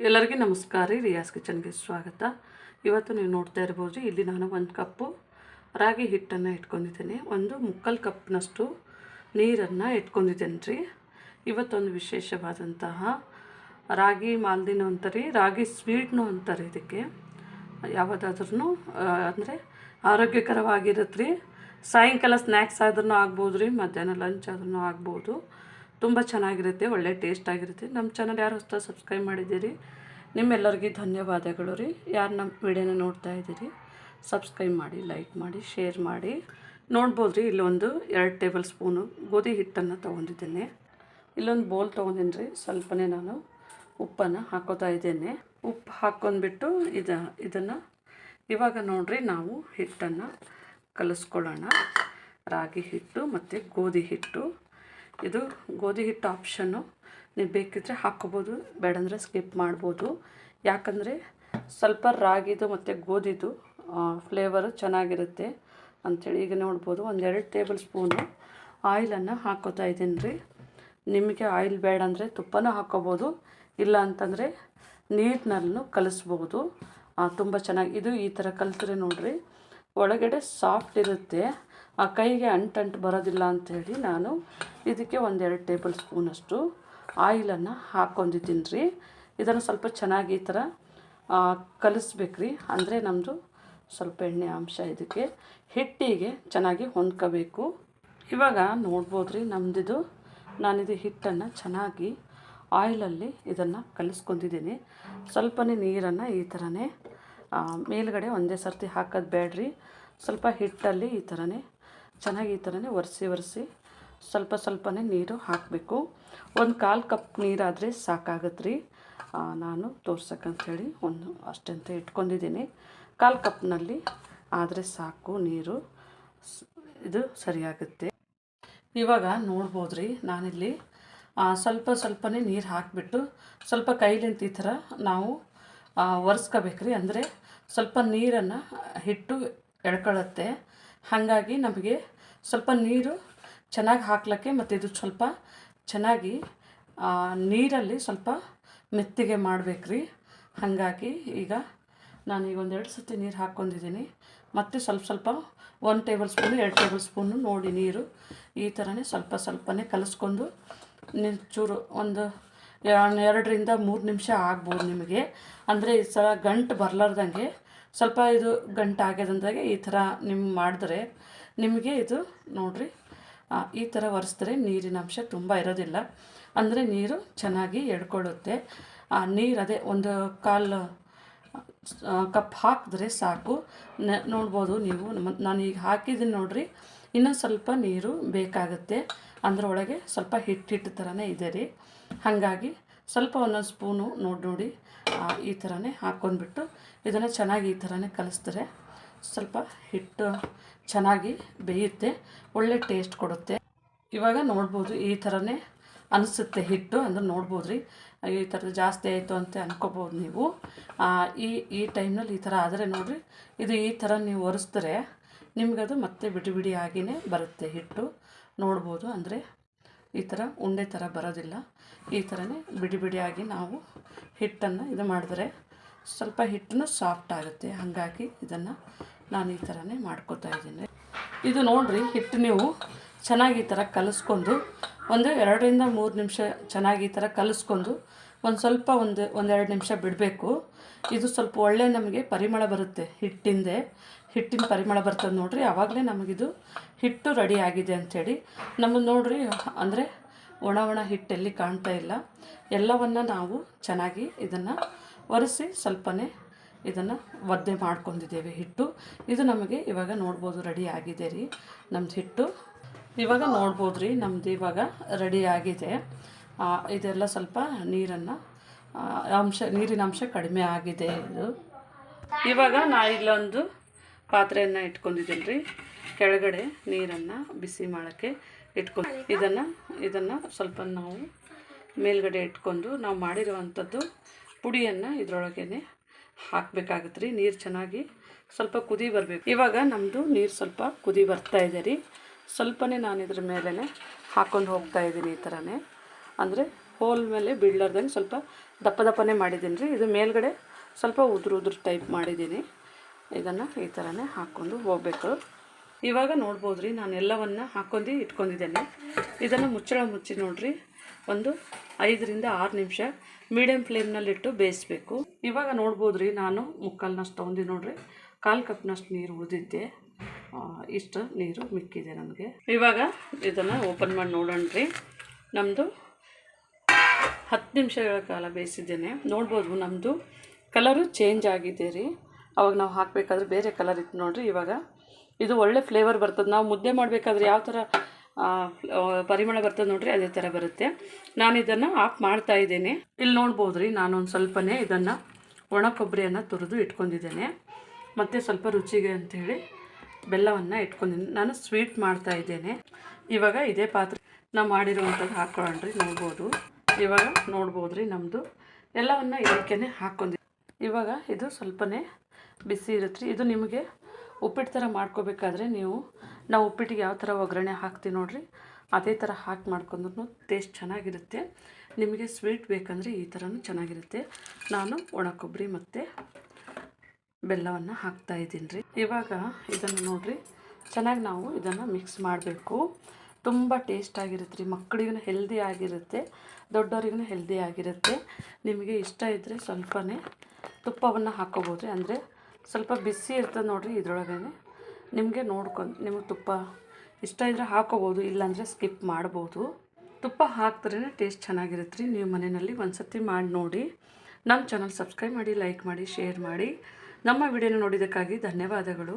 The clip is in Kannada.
ಎಲ್ಲರಿಗೂ ನಮಸ್ಕಾರ ರೀ. ರಿಯಾಸ್ ಕಿಚನ್ಗೆ ಸ್ವಾಗತ. ಇವತ್ತು ನೀವು ನೋಡ್ತಾ ಇರ್ಬೋದು, ಇಲ್ಲಿ ನಾನು 1 ಕಪ್ಪು ರಾಗಿ ಹಿಟ್ಟನ್ನು ಇಟ್ಕೊಂಡಿದ್ದೇನೆ. ಒಂದು 3/4 ಕಪ್ನಷ್ಟು ನೀರನ್ನು ಇಟ್ಕೊಂಡಿದ್ದೇನೆ ರೀ. ಇವತ್ತೊಂದು ವಿಶೇಷವಾದಂತಹ ರಾಗಿ ಮಾಲ್ದಿನೂ ಅಂತಾರೆ, ರಾಗಿ ಸ್ವೀಟ್ನೂ ಅಂತಾರೆ. ಇದಕ್ಕೆ ಯಾವುದಾದ್ರೂ ಅಂದರೆ ಆರೋಗ್ಯಕರವಾಗಿರುತ್ತೆ ರೀ. ಸಾಯಂಕಾಲ ಸ್ನ್ಯಾಕ್ಸ್ ಆದ್ರೂ ಆಗ್ಬೋದು ರೀ, ಮಧ್ಯಾಹ್ನ ಲಂಚ್ ಆದ್ರೂ ಆಗ್ಬೋದು. ತುಂಬ ಚೆನ್ನಾಗಿರುತ್ತೆ, ಒಳ್ಳೆ ಟೇಸ್ಟ್ ಆಗಿರುತ್ತೆ. ನಮ್ಮ ಚಾನಲ್ ಯಾರು ಹೊಸ ಸಬ್ಸ್ಕ್ರೈಬ್ ಮಾಡಿದ್ದೀರಿ, ನಿಮ್ಮೆಲ್ಲರಿಗೂ ಧನ್ಯವಾದಗಳು ರೀ. ಯಾರು ನಮ್ಮ ವಿಡಿಯೋನ ನೋಡ್ತಾ ಇದ್ದೀರಿ, ಸಬ್ಸ್ಕ್ರೈಬ್ ಮಾಡಿ, ಲೈಕ್ ಮಾಡಿ, ಶೇರ್ ಮಾಡಿ. ನೋಡ್ಬೋದು ರೀ, ಇಲ್ಲೊಂದು 2 ಟೇಬಲ್ ಸ್ಪೂನು ಗೋಧಿ ಹಿಟ್ಟನ್ನು ತೊಗೊಂಡಿದ್ದೇನೆ. ಇಲ್ಲೊಂದು ಬೋಲ್ ತೊಗೊಂಡಿನಿ ರೀ. ಸ್ವಲ್ಪನೇ ನಾನು ಉಪ್ಪನ್ನು ಹಾಕೋತಾ ಇದ್ದೇನೆ. ಉಪ್ಪು ಹಾಕ್ಕೊಂಡ್ಬಿಟ್ಟು ಇದನ್ನು ಇವಾಗ ನೋಡಿರಿ, ನಾವು ಹಿಟ್ಟನ್ನು ಕಲಿಸ್ಕೊಳ್ಳೋಣ. ರಾಗಿ ಹಿಟ್ಟು ಮತ್ತು ಗೋಧಿ ಹಿಟ್ಟು. ಇದು ಗೋಧಿ ಹಿಟ್ಟು ಆಪ್ಷನ್ನು, ನೀವು ಬೇಕಿದ್ದರೆ ಹಾಕ್ಕೋಬೋದು, ಬೇಡಂದರೆ ಸ್ಕಿಪ್ ಮಾಡ್ಬೋದು. ಯಾಕಂದರೆ ಸ್ವಲ್ಪ ರಾಗಿದು ಮತ್ತು ಗೋಧಿದು ಫ್ಲೇವರು ಚೆನ್ನಾಗಿರುತ್ತೆ ಅಂಥೇಳಿ. ಈಗ ನೋಡ್ಬೋದು, 1-2 ಟೇಬಲ್ ಸ್ಪೂನು ಆಯಿಲನ್ನು ಹಾಕ್ಕೋತಾ ಇದ್ದೀನಿ ರೀ. ನಿಮಗೆ ಆಯಿಲ್ ಬೇಡ ಅಂದರೆ ತುಪ್ಪನೂ ಹಾಕ್ಕೋಬೋದು, ಇಲ್ಲ ಅಂತಂದರೆ ನೀರಿನಲ್ಲೂ ಕಲಿಸ್ಬೋದು. ತುಂಬ ಚೆನ್ನಾಗಿ ಇದು ಈ ಥರ ಕಲಿತ್ರೆ ನೋಡಿರಿ, ಒಳಗಡೆ ಸಾಫ್ಟ್ ಇರುತ್ತೆ, ಆ ಕೈಗೆ ಅಂಟು ಬರೋದಿಲ್ಲ ಅಂಥೇಳಿ ನಾನು ಇದಕ್ಕೆ 1-2 ಟೇಬಲ್ ಸ್ಪೂನಷ್ಟು ಆಯಿಲನ್ನು ಹಾಕ್ಕೊಂಡಿದ್ದೀನಿ ರೀ. ಇದನ್ನು ಸ್ವಲ್ಪ ಚೆನ್ನಾಗಿ ಈ ಥರ ಕಲಿಸ್ಬೇಕು ರೀ. ಅಂದರೆ ನಮ್ಮದು ಸ್ವಲ್ಪ ಎಣ್ಣೆ ಅಂಶ ಇದಕ್ಕೆ ಹಿಟ್ಟಿಗೆ ಚೆನ್ನಾಗಿ ಹೊಂದ್ಕೋಬೇಕು. ಇವಾಗ ನೋಡ್ಬೋದು ರೀ, ನಮ್ಮದಿದು ನಾನಿದು ಹಿಟ್ಟನ್ನು ಚೆನ್ನಾಗಿ ಆಯಿಲಲ್ಲಿ ಇದನ್ನು ಕಲಿಸ್ಕೊಂಡಿದ್ದೀನಿ. ಸ್ವಲ್ಪನೇ ನೀರನ್ನು ಈ ಥರನೇ ಮೇಲ್ಗಡೆ ಒಂದೇ ಸರ್ತಿ ಹಾಕೋದು ಬೇಡ್ರಿ. ಸ್ವಲ್ಪ ಹಿಟ್ಟಲ್ಲಿ ಈ ಥರನೇ ಚೆನ್ನಾಗಿ ಈ ಥರನೇ ಒರೆಸಿ ಸ್ವಲ್ಪನೇ ನೀರು ಹಾಕಬೇಕು. 1/4 ಕಪ್ ನೀರಾದರೆ ಸಾಕಾಗತ್ತೆ ರೀ. ನಾನು ತೋರ್ಸಕ್ಕಂಥೇಳಿ ಅಷ್ಟಂತ ಇಟ್ಕೊಂಡಿದ್ದೀನಿ. 1/4 ಕಪ್ನಲ್ಲಿ ಆದರೆ ಸಾಕು, ನೀರು ಇದು ಸರಿಯಾಗುತ್ತೆ. ಇವಾಗ ನೋಡ್ಬೋದು ರೀ, ನಾನಿಲ್ಲಿ ಸ್ವಲ್ಪನೇ ನೀರು ಹಾಕಿಬಿಟ್ಟು ಸ್ವಲ್ಪ ಕೈಲಿಂತ ಈ ಥರ ನಾವು ಒರೆಸ್ಕೋಬೇಕ್ರಿ. ಅಂದರೆ ಸ್ವಲ್ಪ ನೀರನ್ನು ಹಿಟ್ಟು ಎಳ್ಕೊಳ್ಳುತ್ತೆ. ಹಾಗಾಗಿ ನಮಗೆ ಸ್ವಲ್ಪ ನೀರು ಚೆನ್ನಾಗಿ ಹಾಕ್ಲಿಕ್ಕೆ, ಮತ್ತು ಇದು ಸ್ವಲ್ಪ ಚೆನ್ನಾಗಿ ನೀರಲ್ಲಿ ಸ್ವಲ್ಪ ಮೆತ್ತಿಗೆ ಮಾಡಬೇಕ್ರಿ. ಹಾಗಾಗಿ ಈಗ ನಾನೀಗ 1-2 ಸತಿ ನೀರು ಹಾಕ್ಕೊಂಡಿದ್ದೀನಿ. ಮತ್ತು ಸ್ವಲ್ಪ 1 ಟೇಬಲ್ ಸ್ಪೂನು 2 ಟೇಬಲ್ ಸ್ಪೂನು ನೋಡಿ ನೀರು ಈ ಥರನೇ ಸ್ವಲ್ಪನೇ ಕಲಿಸ್ಕೊಂಡು ಚೂರು ಒಂದು 2-3 ನಿಮಿಷ ಆಗ್ಬೋದು ನಿಮಗೆ. ಅಂದರೆ ಈ ಸಲ ಗಂಟು ಬರಲಾರ್ದಂಗೆ ಸ್ವಲ್ಪ ಇದು ಗಂಟು ಆಗ್ಯದಂದಾಗೆ ಈ ಥರ ನಿಮ್ಮ ಮಾಡಿದ್ರೆ ನಿಮಗೆ ಇದು ನೋಡಿರಿ, ಈ ಥರ ಒರೆಸಿದ್ರೆ ನೀರಿನ ಅಂಶ ತುಂಬ ಇರೋದಿಲ್ಲ. ಅಂದರೆ ನೀರು ಚೆನ್ನಾಗಿ ಎಡ್ಕೊಳ್ಳುತ್ತೆ. ನೀರು ಅದೇ 1/4 ಕಪ್ ಹಾಕಿದ್ರೆ ಸಾಕು. ನೋಡ್ಬೋದು ನೀವು, ನಾನೀಗ ಹಾಕಿದ್ದೀನಿ ನೋಡಿರಿ, ಇನ್ನೂ ಸ್ವಲ್ಪ ನೀರು ಬೇಕಾಗುತ್ತೆ. ಅದರೊಳಗೆ ಸ್ವಲ್ಪ ಹಿಟ್ಟು ಥರನೇ ಇದೆ ರೀ. ಹಾಗಾಗಿ ಸ್ವಲ್ಪ 1 ಸ್ಪೂನು ನೋಡಿ ಈ ಥರನೇ ಹಾಕ್ಕೊಂಡ್ಬಿಟ್ಟು ಇದನ್ನು ಚೆನ್ನಾಗಿ ಈ ಥರನೇ ಕಲಿಸಿದ್ರೆ ಸ್ವಲ್ಪ ಹಿಟ್ಟು ಚೆನ್ನಾಗಿ ಬೇಯುತ್ತೆ, ಒಳ್ಳೆ ಟೇಸ್ಟ್ ಕೊಡುತ್ತೆ. ಇವಾಗ ನೋಡ್ಬೋದು, ಈ ಥರನೇ ಅನಿಸುತ್ತೆ ಹಿಟ್ಟು. ಅಂದ್ರೆ ನೋಡ್ಬೋದು ರೀ, ಈ ಥರದ್ದು ಜಾಸ್ತಿ ಆಯಿತು ಅಂತ ಅನ್ಕೋಬೋದು ನೀವು. ಈ ಟೈಮ್ನಲ್ಲಿ ಈ ಥರ ಆದರೆ ನೋಡಿರಿ, ಇದು ಈ ಥರ ನೀವು ಒರೆಸಿದ್ರೆ ನಿಮಗದು ಮತ್ತೆ ಬಿಡಿ ಆಗಿಯೇ ಬರುತ್ತೆ ಹಿಟ್ಟು. ನೋಡ್ಬೋದು, ಅಂದರೆ ಈ ಥರ ಉಂಡೆ ಥರ ಬರೋದಿಲ್ಲ. ಈ ಥರನೇ ಬಿಡಿಯಾಗಿ ನಾವು ಹಿಟ್ಟನ್ನು ಇದು ಮಾಡಿದ್ರೆ ಸ್ವಲ್ಪ ಹಿಟ್ಟನ್ನು ಸಾಫ್ಟ್ ಆಗುತ್ತೆ. ಹಾಗಾಗಿ ಇದನ್ನು ನಾನು ಈ ಥರನೇ ಮಾಡ್ಕೋತಾ ಇದ್ದೀನಿ. ಇದು ನೋಡಿರಿ, ಹಿಟ್ಟು ನೀವು ಚೆನ್ನಾಗಿ ಈ ಥರ ಕಲಿಸ್ಕೊಂಡು 2-3 ನಿಮಿಷ ಚೆನ್ನಾಗಿ ಈ ಥರ ಕಲಿಸ್ಕೊಂಡು ಸ್ವಲ್ಪ 1-2 ನಿಮಿಷ ಬಿಡಬೇಕು. ಇದು ಸ್ವಲ್ಪ ಒಳ್ಳೆ ನಮಗೆ ಪರಿಮಳ ಬರುತ್ತೆ, ಹಿಟ್ಟಿನ ಪರಿಮಳ ಬರ್ತದೆ ನೋಡಿರಿ. ಆವಾಗಲೇ ನಮಗಿದು ಹಿಟ್ಟು ರೆಡಿ ಆಗಿದೆ ಅಂಥೇಳಿ. ನಮಗೆ ನೋಡಿರಿ, ಅಂದರೆ ಒಣ ಹಿಟ್ಟೆಲ್ಲಿ ಕಾಣ್ತಾ ಇಲ್ಲ. ಎಲ್ಲವನ್ನು ನಾವು ಚೆನ್ನಾಗಿ ಇದನ್ನು ಒರೆಸಿ ಸ್ವಲ್ಪನೇ ಇದನ್ನು ಒದ್ದೆ ಮಾಡ್ಕೊಂಡಿದ್ದೇವೆ ಹಿಟ್ಟು. ಇದು ನಮಗೆ ಇವಾಗ ನೋಡ್ಬೋದು ರೆಡಿ ಆಗಿದೆ ರೀ ನಮ್ಮದು ಹಿಟ್ಟು. ಇವಾಗ ನೋಡ್ಬೋದು ರೀ, ನಮ್ಮದು ಇವಾಗ ರೆಡಿ ಆಗಿದೆ. ಇದೆಲ್ಲ ಸ್ವಲ್ಪ ನೀರಿನ ಅಂಶ ಕಡಿಮೆ ಆಗಿದೆ ಇದು. ಇವಾಗ ನಾ ಇಲ್ಲೊಂದು ಪಾತ್ರೆಯನ್ನು ಇಟ್ಕೊಂಡಿದ್ದೀನಿ ರೀ. ಕೆಳಗಡೆ ನೀರನ್ನು ಬಿಸಿ ಮಾಡೋಕ್ಕೆ ಇಟ್ಕೊಂಡು ಇದನ್ನು ಸ್ವಲ್ಪ ನಾವು ಮೇಲ್ಗಡೆ ಇಟ್ಕೊಂಡು ನಾವು ಮಾಡಿರುವಂಥದ್ದು ಪುಡಿಯನ್ನು ಇದರೊಳಗೇ ಹಾಕಬೇಕಾಗತ್ತೆ ರೀ. ನೀರು ಚೆನ್ನಾಗಿ ಸ್ವಲ್ಪ ಕುದಿ ಬರಬೇಕು. ಇವಾಗ ನಮ್ಮದು ನೀರು ಸ್ವಲ್ಪ ಕುದಿ ಬರ್ತಾ ಇದೆ ರೀ. ಸ್ವಲ್ಪನೇ ನಾನು ಇದ್ರ ಮೇಲೆ ಹಾಕ್ಕೊಂಡು ಹೋಗ್ತಾಯಿದ್ದೀನಿ ಈ ಥರನೇ. ಅಂದರೆ ಹೋಲ್ ಮೇಲೆ ಬೀಳಲಾರ್ದಂಗೆ ಸ್ವಲ್ಪ ದಪ್ಪ ದಪ್ಪನೇ ಮಾಡಿದ್ದೀನಿ ರೀ. ಇದು ಮೇಲ್ಗಡೆ ಸ್ವಲ್ಪ ಉದುರು ಟೈಪ್ ಮಾಡಿದ್ದೀನಿ. ಇದನ್ನು ಈ ಥರನೇ ಹಾಕ್ಕೊಂಡು ಹೋಗಬೇಕು. ಇವಾಗ ನೋಡ್ಬೋದು ರೀ, ನಾನು ಎಲ್ಲವನ್ನು ಹಾಕ್ಕೊಂಡು ಇಟ್ಕೊಂಡಿದ್ದೇನೆ. ಇದನ್ನು ಮುಚ್ಚಳ ಮುಚ್ಚಿ ನೋಡಿರಿ ಒಂದು 5 ರಿಂದ 6 ನಿಮಿಷ ಮೀಡಿಯಮ್ ಫ್ಲೇಮ್ನಲ್ಲಿಟ್ಟು ಬೇಯಿಸಬೇಕು. ಇವಾಗ ನೋಡ್ಬೋದು ರೀ, ನಾನು ಮುಕ್ಕಾಲ್ನಷ್ಟು ತೊಗೊಂಡು ನೋಡಿರಿ 1/4 ಕಪ್ನಷ್ಟು ನೀರು ಉಳಿದಿದ್ದೆ. ಇಷ್ಟು ನೀರು ಮಿಕ್ಕಿದೆ ನಮಗೆ. ಇವಾಗ ಇದನ್ನು ಓಪನ್ ಮಾಡಿ ನೋಡೋಣ ರೀ. ನಮ್ಮದು 10 ನಿಮಿಷಗಳ ಕಾಲ ಬೇಯಿಸಿದ್ದೇನೆ. ನೋಡ್ಬೋದು ನಮ್ಮದು ಕಲರು ಚೇಂಜ್ ಆಗಿದೆ ರೀ. ಅವಾಗ ನಾವು ಹಾಕಬೇಕಾದ್ರೆ ಬೇರೆ ಕಲರ್ ಇತ್ತು ನೋಡಿರಿ. ಇವಾಗ ಇದು ಒಳ್ಳೆ ಫ್ಲೇವರ್ ಬರ್ತದೆ. ನಾವು ಮುದ್ದೆ ಮಾಡಬೇಕಾದ್ರೆ ಯಾವ ಥರ ಪರಿಮಳ ಬರ್ತದೆ ನೋಡಿರಿ, ಅದೇ ಥರ ಬರುತ್ತೆ. ನಾನು ಇದನ್ನು ಆಫ್ ಮಾಡ್ತಾಯಿದ್ದೇನೆ. ಇಲ್ಲಿ ನೋಡ್ಬೋದು ರೀ, ನಾನೊಂದು ಸ್ವಲ್ಪನೇ ಇದನ್ನು ಒಣ ಕೊಬ್ಬರಿಯನ್ನು ತುರಿದು ಇಟ್ಕೊಂಡಿದ್ದೇನೆ. ಮತ್ತು ಸ್ವಲ್ಪ ರುಚಿಗೆ ಅಂಥೇಳಿ ಬೆಲ್ಲವನ್ನು ಇಟ್ಕೊಂಡಿದ್ದೀನಿ. ನಾನು ಸ್ವೀಟ್ ಮಾಡ್ತಾಯಿದ್ದೇನೆ. ಇವಾಗ ಇದೇ ಪಾತ್ರೆ ನಾವು ಮಾಡಿರುವಂಥದ್ದು ಹಾಕ್ಕೊಳ್ಳೋಣ ರೀ. ಇವಾಗ ನೋಡ್ಬೋದು ರೀ, ನಮ್ಮದು ಎಲ್ಲವನ್ನು ಇದಕ್ಕೇ ಹಾಕ್ಕೊಂಡಿದ್ದೀನಿ. ಇವಾಗ ಇದು ಸ್ವಲ್ಪನೇ ಬಿಸಿ ಇರುತ್ತೆ ರೀ. ಇದು ನಿಮಗೆ ಉಪ್ಪಿಟ್ಟು ಥರ ಮಾಡ್ಕೋಬೇಕಾದ್ರೆ ನಾವು ಉಪ್ಪಿಟ್ಟಿಗೆ ಯಾವ ಥರ ಒಗ್ಗರಣೆ ಹಾಕ್ತೀವಿ ನೋಡಿರಿ, ಅದೇ ಥರ ಹಾಕಿ ಮಾಡ್ಕೊಂಡ್ರೂ ಟೇಸ್ಟ್ ಚೆನ್ನಾಗಿರುತ್ತೆ. ನಿಮಗೆ ಸ್ವೀಟ್ ಬೇಕಂದರೆ ಈ ಥರನೂ ಚೆನ್ನಾಗಿರುತ್ತೆ. ನಾನು ಒಣ ಕೊಬ್ಬರಿ ಮತ್ತು ಬೆಲ್ಲವನ್ನು ಹಾಕ್ತಾಯಿದ್ದೀನಿ ರೀ. ಇವಾಗ ಇದನ್ನು ನೋಡಿರಿ, ಚೆನ್ನಾಗಿ ನಾವು ಇದನ್ನು ಮಿಕ್ಸ್ ಮಾಡಬೇಕು. ತುಂಬ ಟೇಸ್ಟಾಗಿರುತ್ತೆ ರೀ. ಮಕ್ಕಳಿಗೂ ಹೆಲ್ದಿ ಆಗಿರುತ್ತೆ, ದೊಡ್ಡವರಿಗೂ ಹೆಲ್ದಿ ಆಗಿರುತ್ತೆ. ನಿಮಗೆ ಇಷ್ಟ ಇದ್ದರೆ ಸ್ವಲ್ಪನೇ ತುಪ್ಪವನ್ನು ಹಾಕ್ಕೋಬೋದು ರೀ. ಅಂದರೆ ಸ್ವಲ್ಪ ಬಿಸಿ ಇರ್ತದೆ ನೋಡಿರಿ ಇದರೊಳಗೇ. ನಿಮಗೆ ನಿಮಗೆ ತುಪ್ಪ ಇಷ್ಟ ಇದ್ದರೆ ಹಾಕ್ಕೋಬೋದು, ಇಲ್ಲಾಂದರೆ ಸ್ಕಿಪ್ ಮಾಡ್ಬೋದು. ತುಪ್ಪ ಹಾಕ್ದ್ರೇ ಟೇಸ್ಟ್ ಚೆನ್ನಾಗಿರುತ್ತೆ ರೀ. ನೀವು ಮನೆಯಲ್ಲಿ ಒಂದು ಸರ್ತಿ ಮಾಡಿ ನೋಡಿ. ನಮ್ಮ ಚಾನಲ್ ಸಬ್ಸ್ಕ್ರೈಬ್ ಮಾಡಿ, ಲೈಕ್ ಮಾಡಿ, ಶೇರ್ ಮಾಡಿ. ನಮ್ಮ ವಿಡಿಯೋನ ನೋಡಿದ್ದಕ್ಕಾಗಿ ಧನ್ಯವಾದಗಳು.